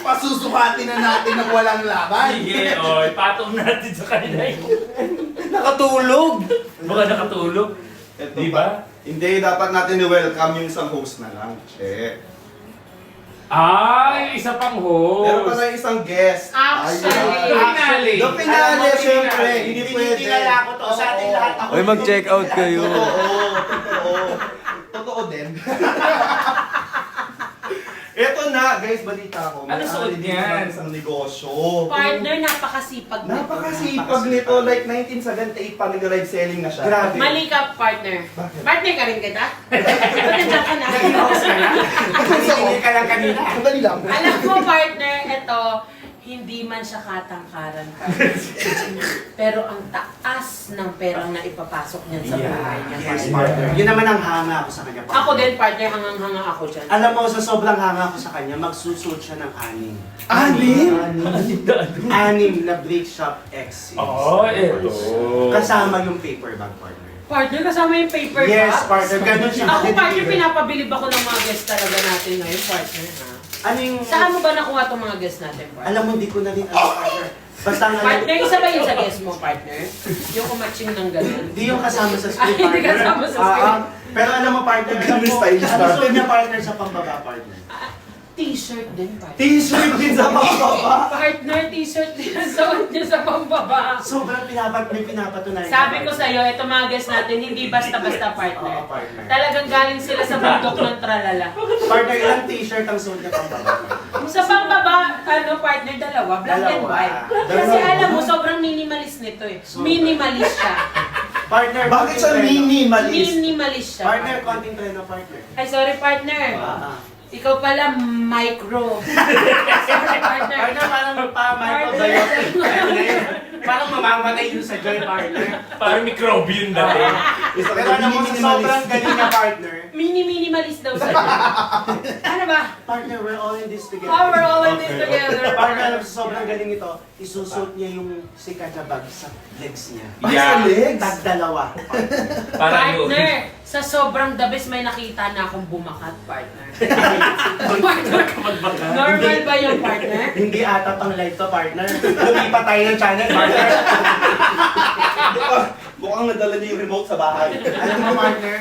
Pasusukatin na natin ng walang laban. Sige, o, ipatong natin sa kanila yun. Nakatulog. Baka nakatulog. Ito Di ba? ba? Hindi, dapat natin i-welcome yung isang host na lang. Ay, isa pang host. Meron pa tayong isang guest. Actually. Yung pinali, syempre. Hindi pwede. Tinitila ko to sa ating lahat. Ako Uy, mag-check out kayo. Totoo. Totoo din. Eto na, guys, balita ko. Ano suot May niyan? isang negosyo. Partner, napakasipag nito. Napakasipag nito. Like 1978 pa nag-live selling na siya. Grabe. Mali ka, partner. Bakit? Partner ka rin kita? Ba't nandiyan ka na? Hindi ka lang kanina. Sandali lang. Alam mo, partner, ito, hindi man siya katangkaran ka. Pero ang taas ng perang na ipapasok niyan sa buhay niya, Yes, partner. partner. Yun naman ang hanga ko sa kanya. partner. Ako din, partner, hangang-hanga ako dyan. Alam mo, sa sobrang hanga ko sa kanya, magsusuot siya ng anim. Anim? Anim na Blake Shop X. Oo, eto. Kasama yung paper bag, partner. Partner, kasama yung paper Yes, cups? partner. Ganun siya. Ako, partner, pinapabilib ako ng mga guests talaga natin ngayon, partner, ha? Ano yung... Saan mo ba nakuha itong mga guests natin, partner? Alam mo, hindi ko na rin alam, partner. Basta ang alam... Partner, isa ba yun sa guest mo, partner? Yung kumatching ng ganun? Hindi yung kasama sa Ay, script, hindi partner. kasama sa script. Pero alam mo, partner, alam Ganun mo, style ano start. suot niya, partner, sa pambaba, partner? T-shirt din, partner. T-shirt din sa pambaba. Partner, t-shirt din ang suot niya sa pambaba. Sobrang may pinapatunayan. Sabi ko sa'yo, ito mga guests natin, hindi basta-basta, partner. Oo, partner. Talagang galing sila sa bundok ng tralala. Partner, ilang t-shirt ang suot niya pambaba? Sa pambaba, partner, dalawa, black and Dalawa. white. Kasi alam mo, sobrang minimalist nito eh. Minimalist siya. Partner, Bakit siya konting minimalist? Minimalist siya. Partner, konting treno, partner. Ay, sorry, partner. Ikaw pala, micro. Sorry, partner. Partner, parang pa-microbiotic. Parang mamamatay yun sa joy, partner. Parang microbian dati. Pero alam mo, sa sobrang galing niya, partner. Minimalist daw sa'yo. Ano ba? Partner, we're all in this together. Oh, we're all in this together. Partner, alam mo, sa sobrang galing ito, isusuot niya yung sikat na bag sa legs niya. Ay, sa legs? Tag-dalawa. Parang yun. Partner, sa sobrang the best may nakita na akong bumakat, partner. Partner, normal ba yung partner? Hindi ata pang live to, partner. Lumipat tayo ng channel, partner. Mukhang nadala niya yung remote sa bahay. Alam mo, partner,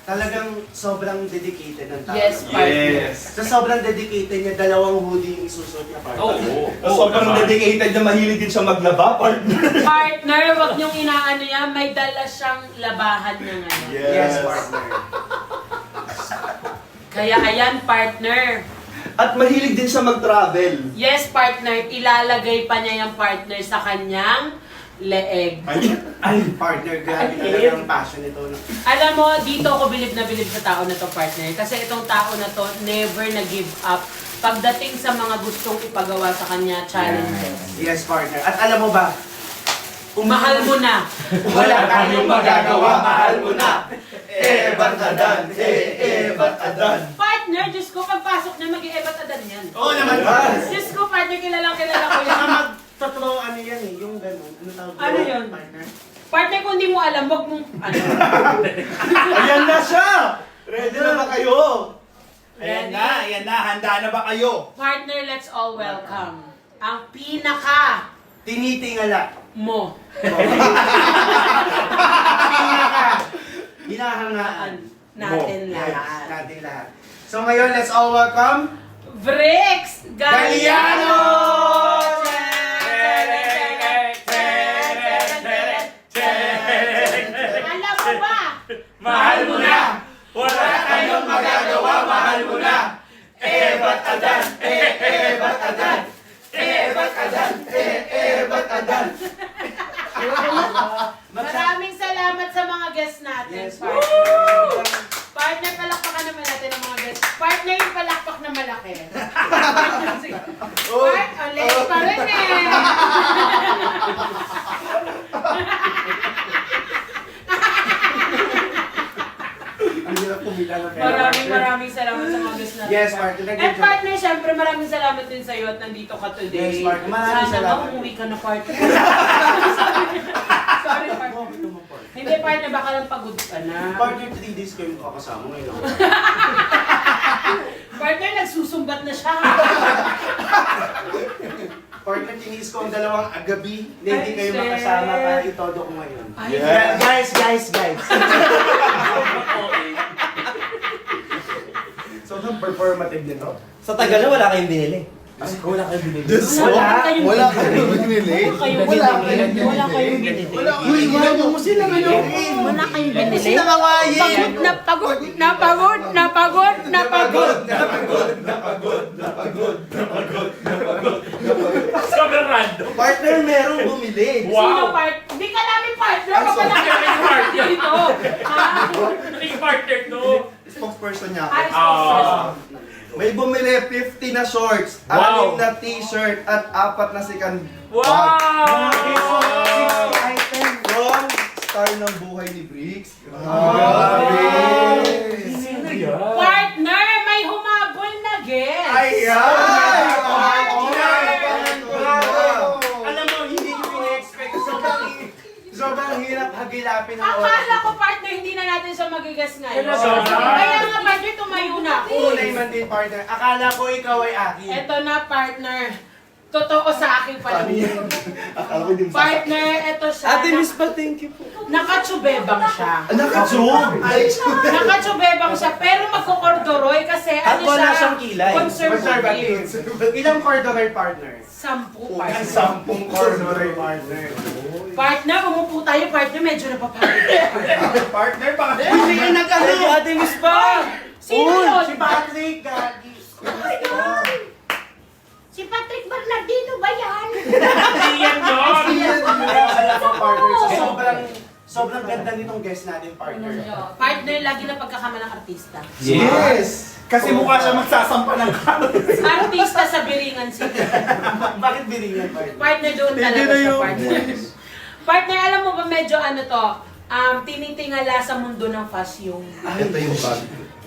talagang sobrang dedicated ng tao. Yes, partner. Yes. Sa sobrang dedicated niya, dalawang hoodie yung isusuot niya, partner. Oo. Sobrang dedicated na mahilig din siya maglaba, partner. Partner, wag niyong inaano yan, may dala siyang labahan na ngayon. Yes, partner. Kaya ayan, partner. At mahilig din siya mag-travel. Yes, partner, ilalagay pa niya yung partner sa kanyang leeg. Ay, partner, grabe talaga ang passion nito. Alam mo, dito ako bilib na bilib sa tao na to, partner. Kasi itong tao na to, never na-give up pagdating sa mga gustong ipagawa sa kanya challenges. Yes, partner. At alam mo ba, Mahal mo na. wala tayong magagawa, mahal mo na. Batadan, batadan. Partner, Diyos ko, pagpasok niya, mag-i-ebat adan yan. Oo naman, Diyos ko, partner, kilala ko yan. Saka mag-totoo ano yan eh, yung gano'n. Ano tawag Ano doon, yun? partner? Partner, kung hindi mo alam, wag mong, ano. Ayan na siya! Ready na ba kayo? Ready? ayan na. Handa na ba kayo? Partner, let's all welcome ang pinaka Tinitingala. mo. Hinahangaan. Natin Yes, lahat. natin lahat. So ngayon, let's all welcome Vrix Galliano! Alam mo ba? Mahal mo na! Wala tayong magagawa, mahal mo na! Batadan, batadan! Batadan, batadan! Maraming salamat sa mga guests natin, Yes, partner. Partner, palakpakan naman natin ang mga guests. Partner, yung palakpak na malaki. Ulit pa rin eh. Ang hirap kumita ng pera. Maraming salamat sa mga guests natin. Yes, partner. And partner, syempre maraming salamat din sa iyo at nandito ka today. Yes, partner. Maraming Sana salamat. umuwi ka na, partner. Sorry, partner. Hindi, partner, baka lang pagod ka na. Partner, 3 days kayo kakasama ngayon. Partner, nagsusumbat na siya. tiniis ko ang dalawang gabi na hindi Ay, kayo shit. makasama para itodo ko ngayon. Ay, Yeah. Guys. So, ang performative nito. Sa tagal na wala kayong binili. Wala kayo binili. Wala kayong Wala binili. kayong binili. Wala kayong binili. Uy, ginagawa mo sila ngayon. Wala kayong binili. Sila kawayin! Pagod na pagod. Sobrang random. Partner, merong bumili. Sino Wow. part? Hindi ka namin partner. I'm sorry. Kapag partner dito. Naging partner to. Spokesperson niya Ay, Ah. May bumili 50 na shorts, Wow. 6 na t-shirt, at 4 na sikan Wow! Item. From star ng buhay ni Briggs. Grabe. Sino yan? Partner, may humabol na guest. Ayan! Alam mo, hindi ko pina-expect. Sobrang hirap hagilapin ng Akala ko partner, hindi na natin siya magigas ngayon. Sorry. Kaya nga partner, tumayo na ako. Kulay man din, partner. Akala ko ikaw ay akin. Eto na partner. Totoo sa aking paningin. Akala ko din sa... Partner, eto siya. Ate Miss pa, thank you po. Nakatsubebang siya. Nakachog! Nakatsubebang siya, pero magkukordoroy kasi At ano wala siya? siyang kilay. Conservative. Ilang corduroy, partner? 10 partner. 10 corduroy, partner. Partner, umupo tayo partner, medyo napapagod. Partner, baka Uy, may nag-ano! Ate Miss pa! Sino Uy, yun? si Patrick, gagi. Si Patrick Bernardino ba yan? Hindi yan yun! Alam mo, partner, sobrang ganda nitong guest natin, partner. Partner, lagi na pagkakama ng artista. Yes! Kasi mukha siya magsasampa ng kanon. Artista sa Biringan City. Bakit bilingan, partner? Partner doon Pwede talaga na siya, yun. partner. Partner, alam mo ba medyo ano to, tinitingala sa mundo ng fashion. Ito yung bag.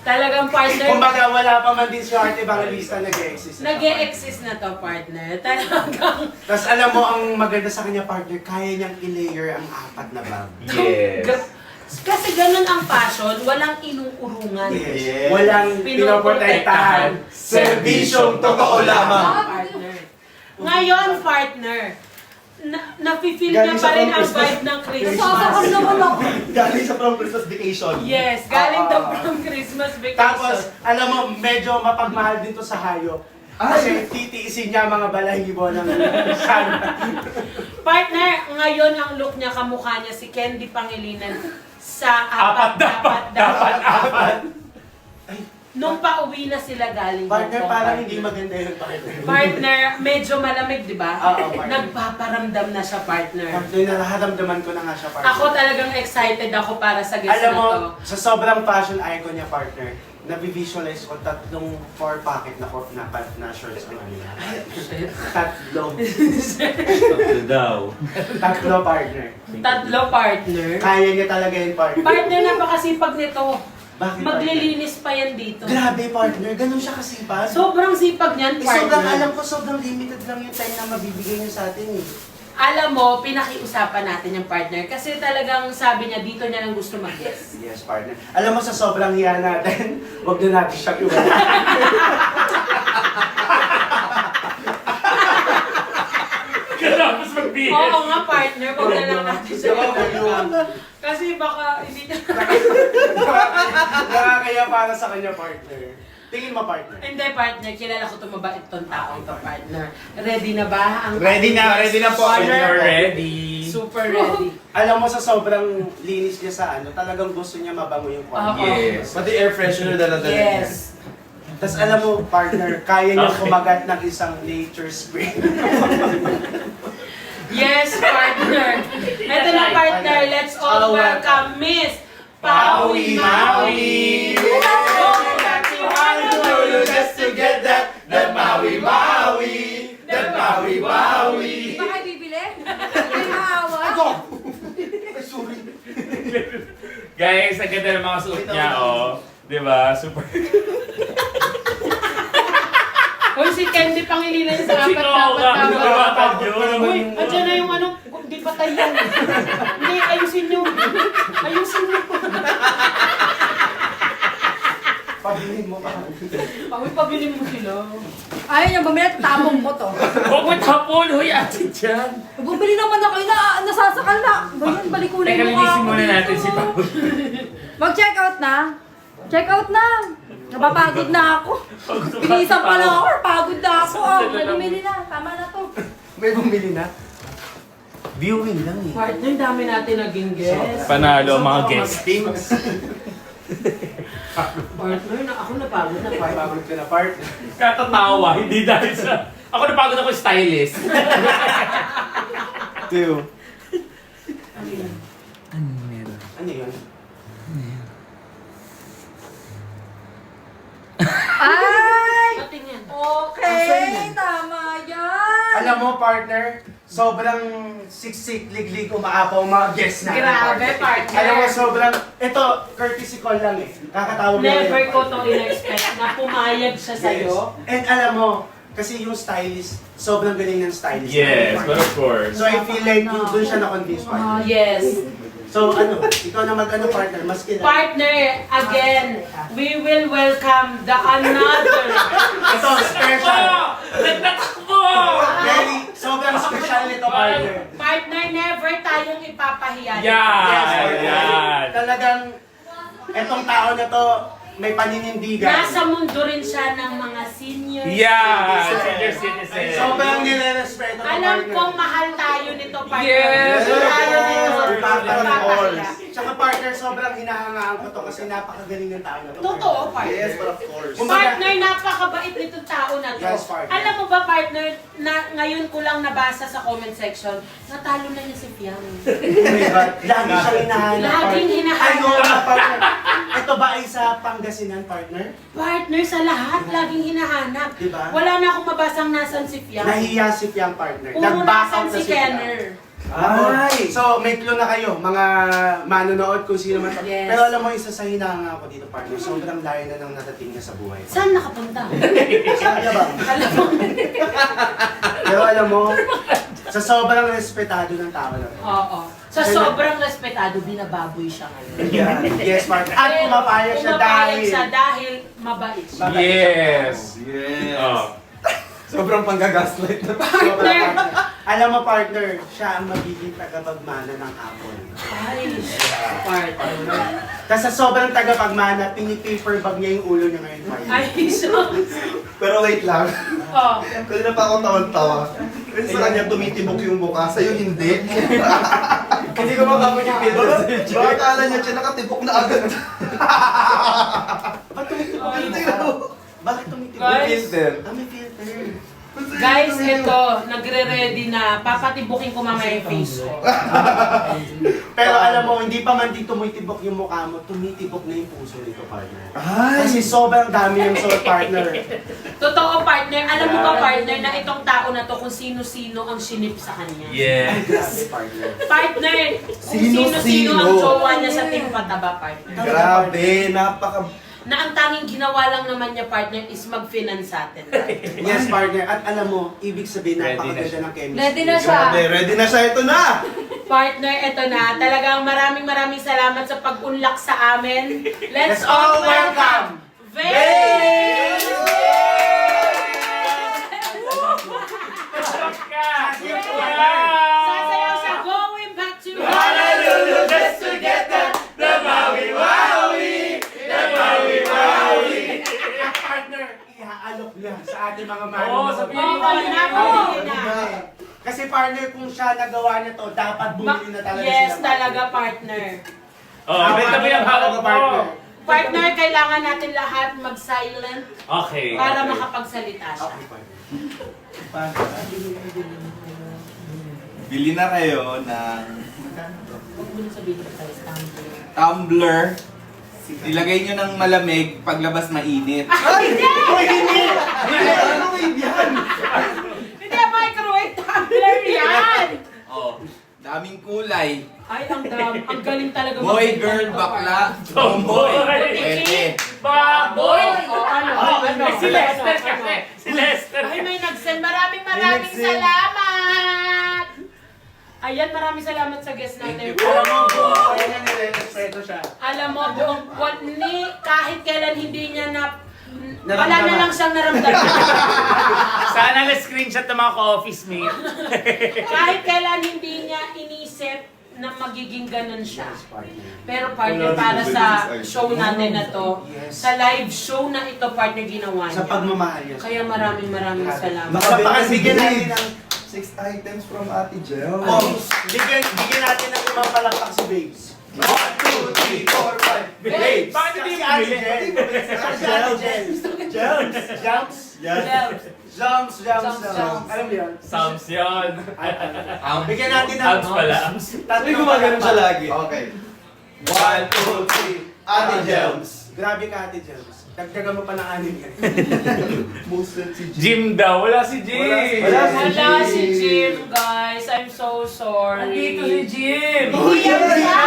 Talagang partner, Kumbaga, wala pa man din si Art Evangelista nag-exist. nag-e-exist na to, partner. Talagang, Tapos alam mo, ang maganda sa kanya, partner, kaya niyang i-layer ang 4 na bag. Yes. kasi ganun ang fashion, walang inuurungan. Yes. Walang pinoprotektahan. Serbisyong totoo lamang. Partner. Ngayon, partner, nafe-feel niya Galing pa sa rin ang Christmas. vibe ng Christmas. Galing sa from Christmas vacation. Yes, galing daw from Christmas vacation. Tapos, alam mo, medyo mapagmahal din to sa hayop. Kasi titiisin niya ang mga balahibo ng sana. Partner, ngayon ang look niya, kamukha niya si Candy Pangilinan sa Apat dapat. Nung pauwi na sila galing Partner, Hong Kong, parang hindi maganda yung partner. Partner, medyo malamig, di ba? Oo, partner. Nagpaparamdam na siya, partner. Partner, nararamdaman ko na nga siya, partner. Ako talagang excited ako para sa guest Alam na mo, to. sa sobrang fashion icon niya, partner, nabivisualize ko 3 4-pocket na shorts ang kanila. Shit. 3. daw. 3, partner. Tatlo, partner. Kaya niya talaga yun, partner. Partner, napakasipag nito. Bakit, Maglilinis pa yan dito. partner? Grabe, partner. Ganun siya kasipag. Sobrang sipag niyan, Sobrang partner. alam ko, sobrang limited lang yung time na mabibigay niyo sa atin eh. Alam mo, pinakiusapan natin yung partner kasi talagang sabi niya dito niya lang gusto mag-guest. Yes, partner. Alam mo, sa sobrang hiya natin, huwag na natin siya iwala. Katapos mag-BS. Oo nga, partner, wag na lang natin siya iwala. Kasi baka hindi niya... Nakakaya para sa kanya, partner. Tingin mo, partner. Hindi, partner, kilala ko itong mabait tong taong to, partner. Ready na ba? Ang Ready na po. Partner, Ready. super ready. Alam mo, sa sobrang linis niya sa ano, talagang gusto niya mabango yung kwarto. Oo. Yes. Pati air freshener dala-dala niya. Yes. Tapos alam mo, partner, kaya niya Okay. kumagat ng isang nature spray. Yes, partner. Ito na, partner. Let's all welcome Miss Pawi Maui. Just to get that Maui Maui, that Maui Maui. Baka bibili? May maawa? Guys, ang ganda ng mga suot niya, oh. Di ba? Super. Uy, si Candy Pangilinan sa Sino nga? apat-dapat. Yun. Uy, andyan na yung ano, hindi patay yan. Hindi, ayusin nyo. Ayusin nyo. Pabilin mo pa. Uy, pabili mo sila. Ayaw niya bumili, tapong mo to. Huwag mo tapoy! Bumuli, huy, ate dyan. Bumili naman ako, nasasakal na. Ganyan, balikunin Teka, mo linisin ako muna natin dito. si Paul. Mag-check out na. Check out na. Napapagod na ako. Pinisan pa lang ako, pagod na ako. May bumili na, tama na to. May bumili na. Viewing lang eh. Partner, dami natin naging guest. Panalo ang mga guesting. Partner, ako napagod na partner. Pagod ka na, partner. Katatawa, hindi dahil sa... Ako napagod ako stylist. Two. Ano yun? Ano yun? Ay! Patingin. Okay, tama yan. Alam mo, partner, sobrang siksik, liglig, umaapaw ang mga guests natin. Grabe, partner. Alam mo, sobrang, ito, courtesy call lang eh. Kakatawag lang Never yun. ko to in-expect na pumayag siya sa'yo. And alam mo, kasi yung stylist, sobrang galing ng stylist. Yes, natin, but partner. of course. So I feel like doon siya na-convince, partner. Yes. So ano, ikaw na mag-ano, partner, mas kilala. Partner, again, we will welcome the another. Ito, special. Nagtatakbo! Very, sobrang special nito, partner. Partner, never tayong ipapahiya. Yes, partner. Yan. Talagang, etong tao na to, may paninindigan. Nasa mundo rin siya ng mga senior Yeah, citizens. senior citizen. Sobrang nire-respeto ko, Alam partner. kong mahal tayo nito, partner. Yes, Mahal tayo of nito. course. Ipapahiya. Tsaka partner, sobrang hinahangaan ko to kasi napakagaling ng tao na to. Totoo, partner. Yes, but of course. Partner, napakabait nitong tao na to. Yes, partner. Alam mo ba, partner, na ngayon ko lang nabasa sa comment section, natalo na niya si Fiam. Oh my God, lagi siyang hinahanap. Laging partner. hinahanap. Ano nga, partner? Ito ba ay sa Pangasinan, partner? Partner, sa lahat, laging hinahanap. Diba? Wala na akong mabasang nasan si Fiam. Nahiya si Piang, partner. Puro Nag-back nasan out na si Piang. Kenner. Ay! So, may clue na kayo, mga manonood kung sino man. Yes. Pero alam mo, isa sa hinahanga ko dito, partner, sobrang layo na nang natating niya sa buhay. Saan nakapunta? Saan ka ba? Alam mo? Pero alam mo, sa sobrang respetado ng tao na to. Oo. Sa sobrang respetado, binababoy siya ngayon. Yeah. Yes, partner. At pumapayag siya Pumapayag dahil... siya dahil mabait siya. Yes. Yes. Oh. Sobrang panggagaslight na. Partner! Alam mo, partner, siya ang magiging tagapagmana ng Apple. Ay, partner. Kasi sa sobrang tagapagmana, pinipaper bag niya yung ulo niya ngayon, partner. Ay, so... Pero wait lang. Oh. Kanina pa ako tawan-tawa. Kasi sa kanya tumitibok yung buka, sa'yo hindi. Hindi ko makamit yung pillow. Baka akala niya siya nakatibok na agad. Ba't tumitibok yung Tingnan mo. buka? Bakit tumitibok? Guys. Filter. Ah, may filter. Guys, ito, nagre-ready na. Papatibukin ko mamaya yung face ko. Pero alam mo, hindi pa man di tumitibok yung mukha mo, tumitibok na yung puso nito, partner. Ay! Kasi sobrang dami yung soul, partner. Totoo, partner. Alam mo ba, partner, na itong tao na to kung sino-sino ang sinip sa kanya? Yes. Grabe, partner. Partner, kung Sino-sino? sino-sino ang jowa niya sa Team Pataba, partner. Grabe, napaka... Na ang tanging ginawa lang naman niya, partner, is mag-finance sa atin. Yes, partner. At alam mo, ibig sabihin, Ready na napakaganda siya. ng chemistry. Ready na siya. Grabe, ready na siya. Ito na! Partner, ito na. Talagang maraming salamat sa pag-unlock sa amin. Let's all welcome Vay! Sasayaw siya, going back to Honolulu just to get the Maui-Maui! The Maui-Maui! At partner, ihaalok niya sa ating mga Oo, manonood. sabihin Oo, napakali na. Kasi partner, kung siya nagawa niya to, dapat bumili na talaga Yes, sila. talaga, partner. Oh, benta mo yung hawak mo. Partner, kailangan natin lahat mag-silent Okay. para makapagsalita siya. Okay, partner. Bili na kayo ng Huwag mo na sabihin tayo, Tumbler. tumbler. Ilagay nyo ng malamig, paglabas mainit. Ano yan? Hindi, microwave tumbler yan! Oh, daming kulay. Ay, ang galing talaga. Boy, magbenta girl, nito, bakla, partner. tomboy. Tomboy. Pwede. Baboy! Ano? Si Lester kasi. Si Lester. Ay, may nag-send. Maraming nag-send. salamat! Ayan, maraming salamat sa guest natin. Thank you po. Alam mo, kaya niya nire-respeto siya. Alam mo, buong kahit kailan hindi niya Wala na lang siyang naramdaman. Sana na-screenshot ng mga ka-office mate. Kahit kailan hindi niya inisip na magiging ganun siya. Pero partner, para sa show natin na to, sa live show na ito, partner, ginawa Sa niya. pagmamahal niya. Kaya maraming salamat. Makapakasbigyan natin ng 6 items from Ate Jel. bigyan natin ng ibang palakpak si Babes. 1, 2, 3, 4, 5. Babes! Bakit hindi Si mo Ate bumili? Jel. Si Ate Jel. Jumps. Jumps. Alam mo yun? Sams yun. Um, Bigyan natin ng Abs pala. tatlong palakpak. lagi. Okay. 1, 2, 3. Ate Jels. Grabe ka, Ate Jels. Dagdagan mo pa ng anim yan. Boosted si Jim. Jim daw. Wala si Jim. Wala si Jim, guys. I'm so sorry. Andito si Jim. Iiyak siya!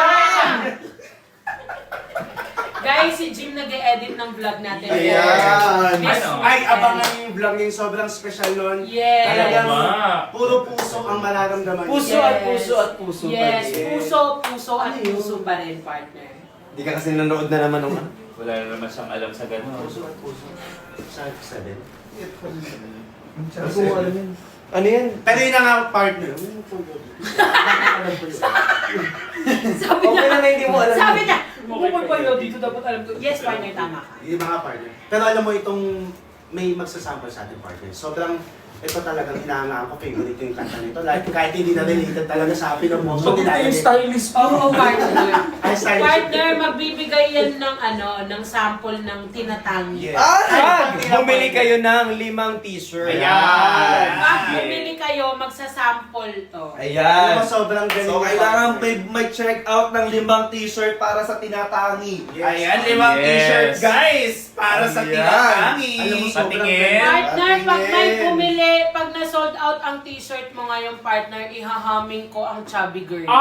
Guys, si Jim nag-e-edit ng vlog natin. Ayan. This Ano? Ay, abangan yung vlog niya. Sobrang special nun. Yes. Talagang Ma. puro puso ang mararamdaman niya. Puso at puso at puso pa Yes, rin. puso at puso pa rin, partner. Hindi ka kasi nanonood na naman ng Wala na naman siyang alam sa ganun. Puso at puso. Sa 7. Ano yan? Pero yun na nga, partner. Sabi Okay niya, na na hindi mo alam. sabi niya, bukod pa yun, dito dapat alam ko. Yes, partner, tama ka. Yung mga partner. Pero alam mo itong may magsasample sa ating partner. Sobrang ito talagang hinahangaan ko. Favorite yung kanta nito. Like, kahit hindi na related talaga sa akin ng mo. So, stylist Oo, partner. Ay, stylish. Partner, magbibigay yan ng sample ng tinatangi. Yes. Ah! Bumili kayo ng 5 t-shirt. Ayan. Pag bumili kayo, magsasample to. Alam mo, Ayan. sobrang galing. So, ng kailangan partner. may check out ng 5 t-shirt para sa tinatangi. Yes. Ayan, 5 Yes. t-shirt guys! Para sa Ayan. tinatangi! Alam mo, sobrang Patingin. galing. Partner, pag may Patingin. bumili, pag na-sold out ang t-shirt mo ngayong partner, ihahaming ko ang chubby girl. Ay!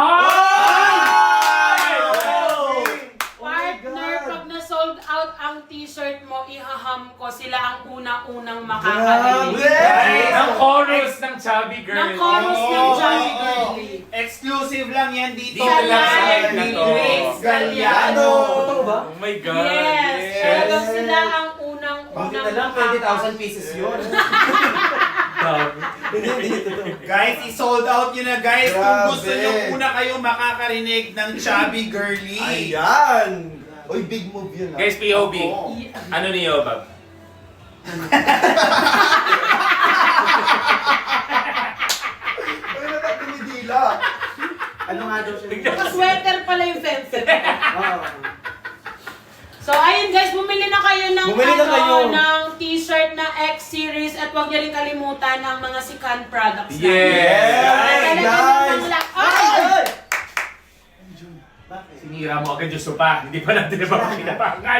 Partner, pag na-sold out ang t-shirt mo, ihaham ko sila ang unang-unang makakarinig. Grabe! Ang chorus ng Chubby Girl. Ng chorus ng Oo. chubby girl. Exclusive lang yan dito. Dito lang sa Sa live na live to. ni Grace Galliano. Totoo ba? Oh my God. Yes, talagang sila ang unang-unang pieces yun. Hindi, totoo. Guys, i-sold out yun na guys. Kung Grabe. gusto nyo una kayong makakarinig ng chubby girly. Ayan! Uy, big move yun ah. Guys, POV. Oo. Ano ni Yobab? Uy, natatumidila. Ano nga daw siya? Sweater pala yung fence. Oo. So ayun guys, bumili na kayo ng Bumili na kayo. ng t-shirt na X series at huwag niyo rin kalimutan ang mga Sikan products natin. Yes! Talagang Guys! ay! Sinira mo agad yung sopa. Hindi pa natin napakinabangan.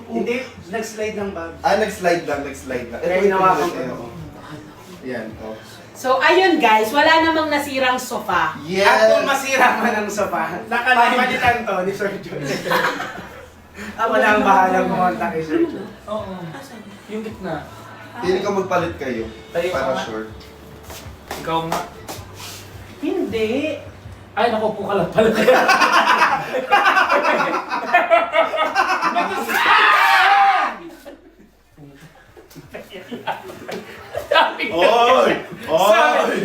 Hindi, nag-slide ng bag. Nag-slide lang. Kaya hinawakan ko. Ito. Yan, oh. So ayun guys, wala namang nasirang sofa. Yes! At kung masira man ang sofa, palitan to ni Sir John. Wala ang bahalang pumunta kay Sir John. Oo. Yung gitna. Pili ka magpalit kayo. Tayo Para ka nga. sure. Ikaw nga. Hindi. Ay, naku po ka lang pala. Oy!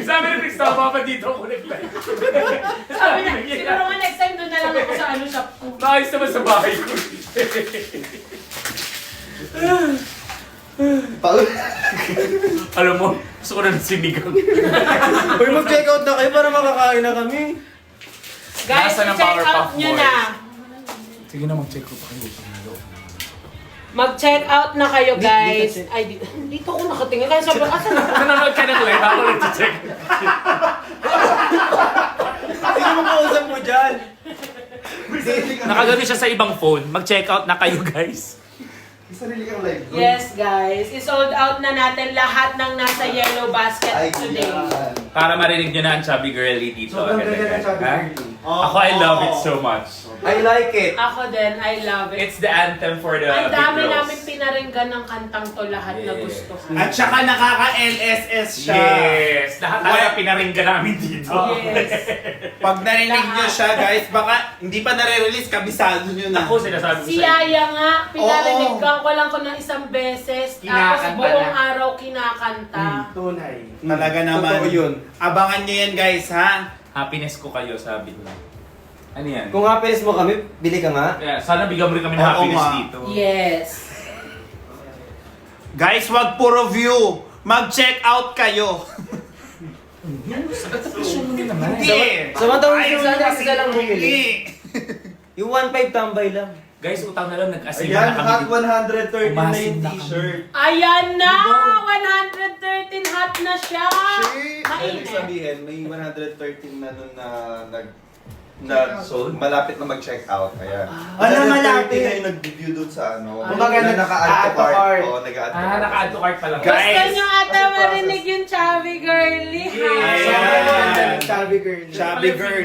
Sabi ni Chris, tama pa dito ako nag-live. Sabi na, siguro nga next time doon na lang ako sa ano shop ko. Nakayos naman sa bahay ko. Alam mo, gusto ko na ng sinigang. Uy, mag-check out na kayo para makakain na kami. Guys, Nasaan ang check Powerpuff out nyo Boys? na. Sige na, mag-check ko pa kayo. Mag-check out na kayo guys. Ay, dito ako nakatingin. Kaya sabi ko, asan ako? Nanonood ka ng live, ako nag-check. Sino mo kausap mo dyan? Nakagano siya sa ibang phone. Mag-check out na kayo, guys. Sarili kang live. Yes guys, i-sold out na natin lahat ng nasa sa Yellow Basket Ay, today. yan. Para marinig nyo na ang chubby girly dito. Sobrang agad-agad. ganda ng Chubby Ha? Girly. Ako, I love it so much. I like it. Ako din, I love it. It's the anthem for the Ang big dami girls. namin pinaringgan ng kantang to lahat na Yes. gusto ko. At saka nakaka-LSS siya. Yes! Lahat tayo pinaringgan namin dito. Yes. Pag narinig nyo siya, guys, baka hindi pa nare-release, kabisado nyo na. Ako, sinasabi ko Si sa Yaya nga, pinarinig ko lang ko ng isang beses. Tapos Kinakanta buong na. araw kinakanta. Tunay. Talaga naman. Totoo yun. Abangan nyo yan, guys, ha? Happiness ko kayo, sabi ko. Ano yan? Kung happiness mo kami, bili ka nga. Kaya, sana bigyan mo rin kami ng Oo happiness nga. dito. Yes. Guys, wag puro view. Mag-check out kayo. Hindi. Samantalang Ayaw sana nyo isa lang bumili. hindi. Yung 1.5 tambay lang. Guys, utang na lang, nag-assign Ayan, na hot kami. 130 na Umasin yung na kami. t-shirt. Ayan na! 113 hot na siya! Ibig Mainit. sabihin, may 113 na nun na sold. Malapit na mag-check out. Ayan. Wala, 130 malapit. na yung nag-review doon sa ano. Kumbaga, na naka-add to naka-add to cart. cart. Oo, nag-add to Ah, cart. naka-add to cart pa lang. Gusto Guys, nyo ata kasi process. marinig yung chubby girly, ha? Yeah. Sobrang ganda ng Chubby Girly. Chubby girl.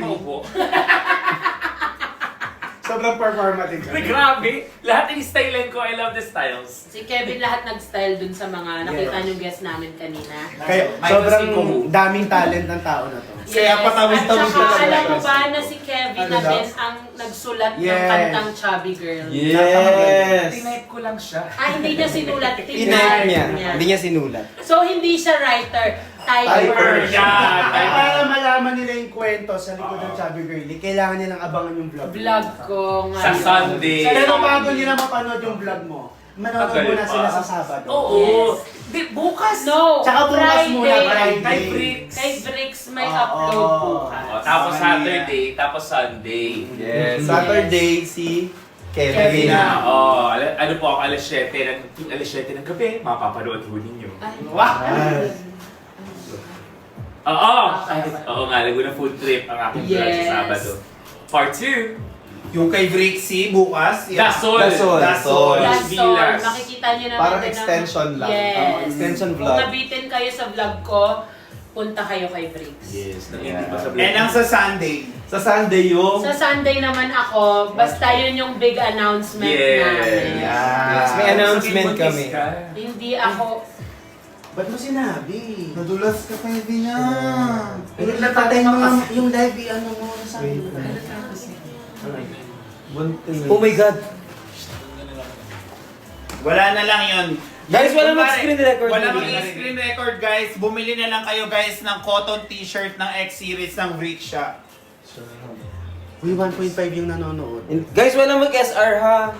Sobrang performative. Uy, grabe! Lahat in-stylean ko. I love the styles. Si Kevin lahat nag-style dun sa mga nakita niyong guest namin kanina. Kaya Michael sobrang Sikohu. daming talent ng tao na to. Kaya patawid-tawid At na saka lang. alam mo ba na si Kevin Ano na daw? din ang nagsulat ng Yes. kantang Chubby Girl. Yes! Tinype ko lang siya. Ah, hindi niya sinulat. Tinype niya. Hindi niya sinulat. So, hindi siya writer. Typer. Typer. Yan! Ay, para malaman nila yung kwento sa likod ng Chubby Girly, kailangan nilang abangan yung vlog. Vlog ko nga. Sa Sunday. Pero bago nila mapanood yung vlog mo, manonood Tagal muna pa. sila sa Sabado. Oo. Di, bukas. No, Tsaka bukas muna, Friday. Kay Bricks. Kay Bricks may Oo. upload bukas. Oh, tapos Saturday, tapos Sunday. Yes. Saturday, si Kevin Kevin. na. Oh, ano po ako, alas 7 ng gabi, mapapanood ho ninyo. Ay, Oo! Oo nga, Laguna Food Trip ang aking vlog Yes. sa Sabado. Part 2. Yung kay Brixie, bukas. yan. Dasol! Dasol. Dasol. That's all. Vilas. Makikita niyo naman Parang din ang- extension lang. Yes. Extension Kung vlog. nabitin kayo sa vlog ko, punta kayo kay Briggs. Yes, hindi Yeah. pa sa vlog. And ang sa Sunday. Sa Sunday yung... Sa Sunday naman ako, basta yun yung big announcement Yes. namin. Yes. May announcement Sabihin mo, kami. kiss ka. Hindi ako, Ba't mo sinabi? Nadulas ka Kevin niya. Patay mo nga yung live, ano mo, sabi mo. Oh my God! Wala na lang yun. Guys, wala Kung mag-screen record. Wala Hindi. mag-screen record, guys. Bumili na lang kayo, guys, ng cotton t-shirt ng X-Series ng Rickshaw. Uy, 1.5 yung nanonood. Guys, wala mag-SR ha.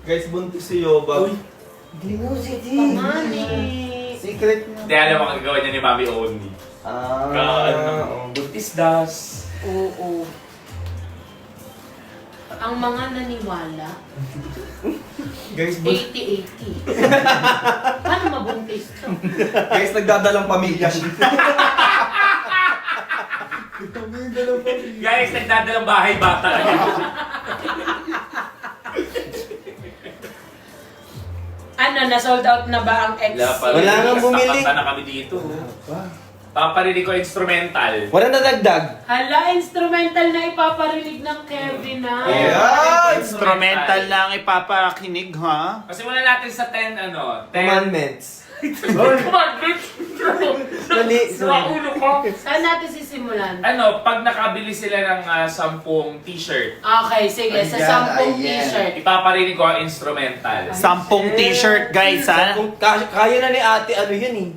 Guys, buntis si Yoba. pamani. Secret niya. Hindi, alam mo ang gagawin niya ni Mami Only. Buntis das. Oo. Ang mga naniwala, Guys, 80-80. Paano mabuntis to? guys, nagdadalang pamilya siya. Guys, nagdadalang bahay bata. Ano, na-sold out na ba ang X? Wala nang bumili. Kanta na kami dito. Paparinig ko instrumental. Wala nadagdag. Hala, instrumental na ipaparinig ng Kevin, ha? Yeah. Instrumental lang ipapakinig, ha? Kasi muna natin sa 10, 10 Commandments. commandments. Mali. Sa ulo ko. Saan natin sisimulan? Ano, pag nakabili sila ng 10 t-shirt, Okay, sige. Sa 10 t-shirt. ipaparinig ko ang instrumental. 10 t-shirt, guys, ha? Kung kaya na ni ate, ano yun eh.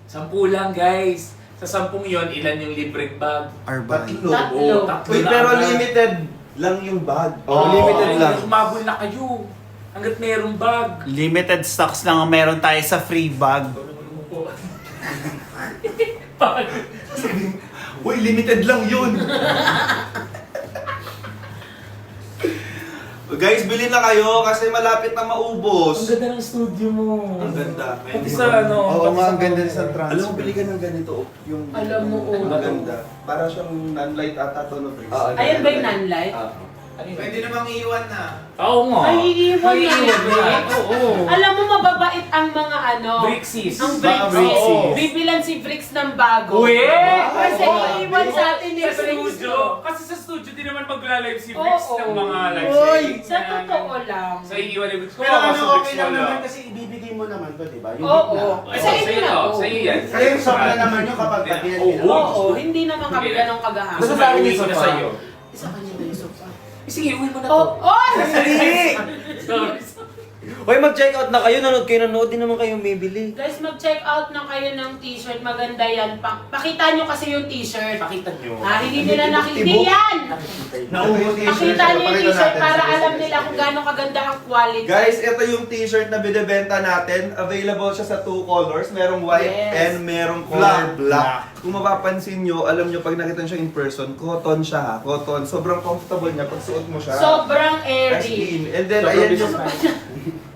10 lang, guys. Sa 10 yon, ilan yung libreng bag? Tatlo. Tatlo. Tatlo Uy, na pero agad. limited lang yung bag. Oh, limited lang. Umabol na kayo. Hanggat mayroong bag. Limited stocks lang ang meron tayo sa free bag. Uy, limited lang yun. Guys, bili na kayo kasi malapit na maubos. ganda ng studio mo. Ang ganda. Pati sa ano. Oo pati nga, sa ang ganda mga- sa trans. Alam mo, bili ka ng ganito. Yung Alam mo, oo. Ang ganda. Para siyang non-light ata to, no? Chris? Oo, Ayan ba yung non-light? Ah. Pwede namang iiwan na. Oo nga. Ay, iiwan na Iiwan yun. na. Oo. Alam mo, mababait ang mga ano. Brixies. Ang Mga Brixies. Brixies. Bibilan si Brix ng bago. Uwe! Kasi iiwan sa atin ni Sa Brix. studio. Kasi sa studio din naman magla-live si Brix Oo. ng mga live Uy! streams. Sa totoo lang. Sa iiwan ni Brix. Pero Kung ano, sa Brix okay lang wala. naman kasi ibibigay mo naman to, di ba? Yung Oo. gitna. Sa inyo sa'yo na to. to. Sa'yo yan. Kasi sobra naman yung kapag pagyan Oo. nila. Oo, hindi naman kami ganong kagahapon. Gusto Basta mo uwi ko na sofa. sa'yo. Isa kanya na yung sofa. Sige, uwi mo na Oh, to. oh! Sorry. Hoy, mag-check out na kayo. Nanood din naman kayo bibili. Guys, mag-check out na kayo ng t-shirt. Maganda yan. Pakita nyo kasi yung t-shirt. Pakita nyo. Ah, hindi nila nakikita. Hindi yan! Naubo Pakita nyo yung t-shirt para alam nila kung gaano kaganda ang quality. Guys, ito yung t-shirt na binibenta natin. Available siya sa 2 colors. Merong white Yes. and merong color black. Kung mapapansin nyo, alam nyo pag nakita nyo siya in person, cotton siya ha. Cotton. Sobrang comfortable niya pag suot mo siya. Sobrang As airy. in. And then, Sobrang ayan business yung... man.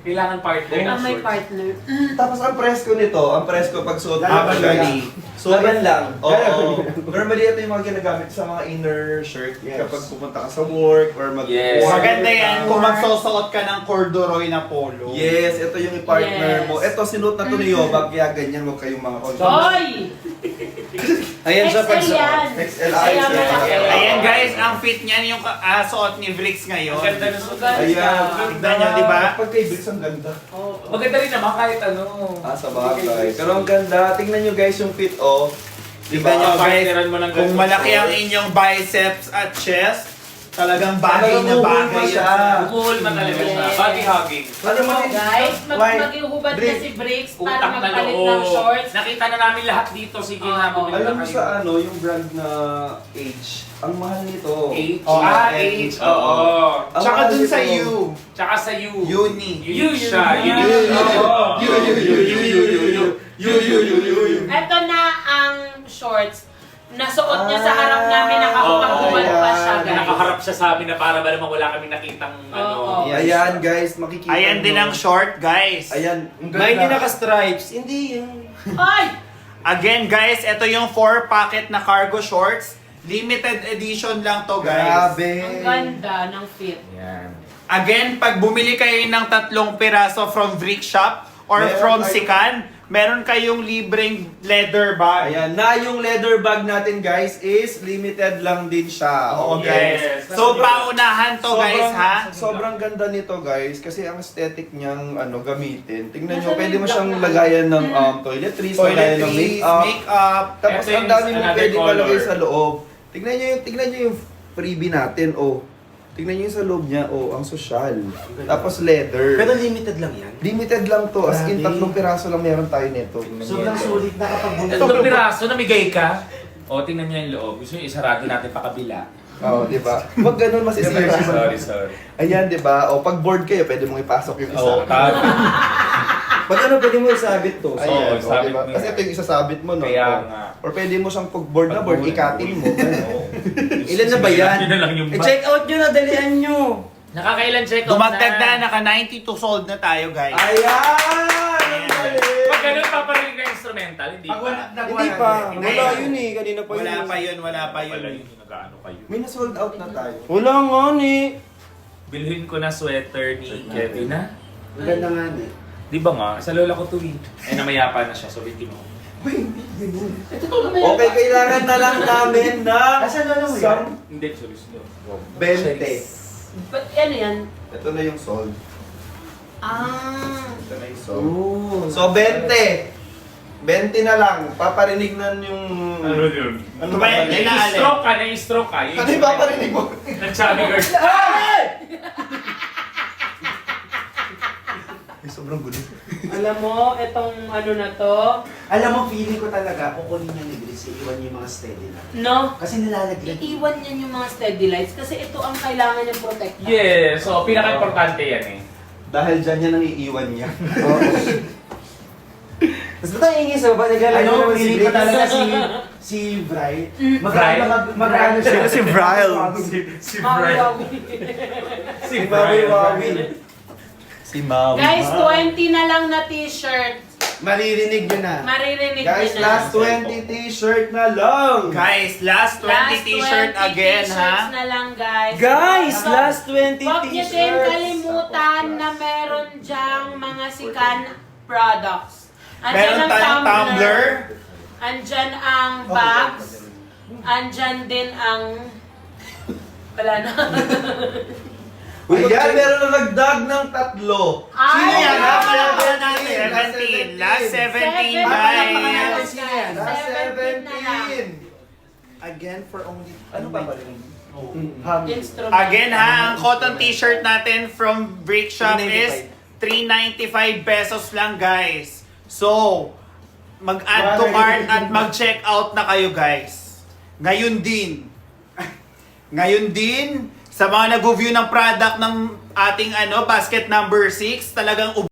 Kailangan partner ng Ang may shorts. partner. Tapos ang presko nito, ang presko pag suot mo Laban guys. lang. So, Laban lang. Oo. Normally, ito yung mga ginagamit sa mga inner shirt Yes. kapag pupunta ka sa work or mag Yes. Maganda yan kung magsusuot ka ng corduroy na polo. Yes, ito yung i-partner Yes. mo. Ito, sinuot na to ni Yoba, kaya ganyan mo kayong mga Hoy! Ayan siya pag XL yan. XL, Kaya XL. malaki. Ayan guys, ang fit niyan yung suot ni Brix ngayon. Ang ganda ng suot. Ayan. Tignan nyo, di ba? Pag kay Brix, ang ganda. Oh. Maganda rin naman kahit ano. Sa bagay. Pero ang ganda. Tingnan nyo guys yung fit, oh. Tignan nyo guys, Partneran mo ng kung ganito. malaki ang inyong biceps at chest, talagang bagay na Talagang bagay bumuhol siya. siya. Bumuhol man talaga siya. Yes. Body hugging. Alam mo, Guys, Why? maghihubad na Brix. si Brix para Utak na magpalit loob. ng shorts. Nakita na namin lahat dito. Sige na, Oo. bumili alam na mo kayo. sa ano, yung brand na Age. Ang mahal nito. H. Oo, H. Oo. Ang Tsaka mahal dun sa nito. U. Tsaka sa U. Uni. U siya. You. Ito na ang shorts. Nasuot niya sa harap namin, nakakapagbumal pa siya, guys. Nakaharap siya sa amin na para ba naman wala kami nakitang ano. Oo. Ayan guys, makikita Ayan din nyo. ang short guys. Ayan. ang May hindi ganda. naka-stripes. Hindi yun. Ay! Again guys, ito yung 4-pocket na cargo shorts. Limited edition lang to guys. Grabe. Ang ganda ng fit. Yan. Again, pag bumili kayo ng 3 piraso from Brick Shop or Meron from kayo- Sikan, meron kayong libreng leather bag. Ayan, na yung leather bag natin guys is limited lang din siya. Oo Yes. guys. So paunahan to guys ha. Sobrang ganda nito guys kasi ang aesthetic niyang gamitin. Tingnan nyo, Nasaan pwede mo yung siyang black? lagayan ng toiletries, lagayan ng Toiletries, makeup. makeup. Tapos Ito ang yung dami mo another pwede malagay color. sa loob. Tingnan nyo yung freebie natin, oh. Tingnan nyo yung sa loob niya, oh, ang social. Tapos leather. Pero limited lang yan. Limited lang to, as in Grabe. 3 piraso lang meron tayo nito. Sobrang sulit na kapag bumili. Tatlong piraso, namigay ka. O, tingnan niyo yung loob. Gusto niyo isarado natin pa kabila. Oo, di ba? Huwag ganun masisira. Sorry. Ayan, di ba? O pag board kayo, pwede mong ipasok yung isa. Oo, tama. Pag ano, pwede mo isabit to. Ayan, Oo, sabit diba? mo yan. Kasi ito yung isasabit mo, no? Kaya O, nga. Or pwede mo siyang pag board na board, ikatin mo. Ilan na ba yan? Yun na lang yung I-check out nyo na, dalian nyo. Nakakailan check out Dumagdag na, naka 92 sold na tayo guys. Ayan! Ang galing! Pag ganun, paparinig na instrumental, hindi pa. Hindi pa. Wala yun eh. Kanina pa yun. Wala pa yun, wala pa Wala yun. yun, nag-ano kayo. May na-sold out na tayo. Wala nga ni. Bilhin ko na sweater ni Kevin na. Ang ganda nga ni. Di ba nga? Sa lola ko to eh. Ay, namayapa na siya, so bitin mo. Okay, kailangan na lang namin ng Asan na mo yan? isang Hindi, sorry. 20. But ano yan? Ito na yung sold. Ah. Ito na yung sold. So, 20. 20 na lang. Paparinig na yung... Ano yun? Ano Tumayo, ba? Na-stroke ka, na-stroke ka. Ano yung paparinig mo? Nag-chubby girl. Ay, sobrang gulo. Alam mo, itong ano na to, Alam mo, feeling ko talaga, kukunin niya ni Grace, iwan niya yung mga steady na. no? Kasi nilalaglag. Iiwan niya yung mga steady lights kasi ito ang kailangan niyang protect. Yeah, so pinaka-importante yan eh. Dahil dyan yan ang iiwan niya. Tapos ba't ang ingay sa baba? Naglalagay Ano, naman si feeling ko Grace. talaga si Bright. Bright? Magkano siya? Si Bryle. Si Mawi-wawi. Si Wawi Wawi. Si Maui. Guys, 20 na lang na t-shirt. Maririnig nyo na. Maririnig Guys, nyo na. last 20 t-shirt na lang. Guys, last 20 t-shirt 20 again, t-shirts ha? na lang, guys. Guys, So, last 20 Huwag niyo din t-shirts. kalimutan na meron dyang mga sikan products. Meron ang tayong tumbler. Andyan ang bags. Andyan din ang... Wala na. Ayan, meron na nagdag ng 3. Sino yan? Ay, Palakpakan natin. 17. Last 17, guys. Sino yan? Last 17. Again, for only... Ano pa ba rin? Instrument. Again, ha? Ang cotton t-shirt natin from Brick Shop is 395 pesos lang, guys. So, mag-add to cart at mag-check out na kayo, guys. Ngayon din. Ngayon din, sa mga nag-view ng product ng ating basket number 6, talagang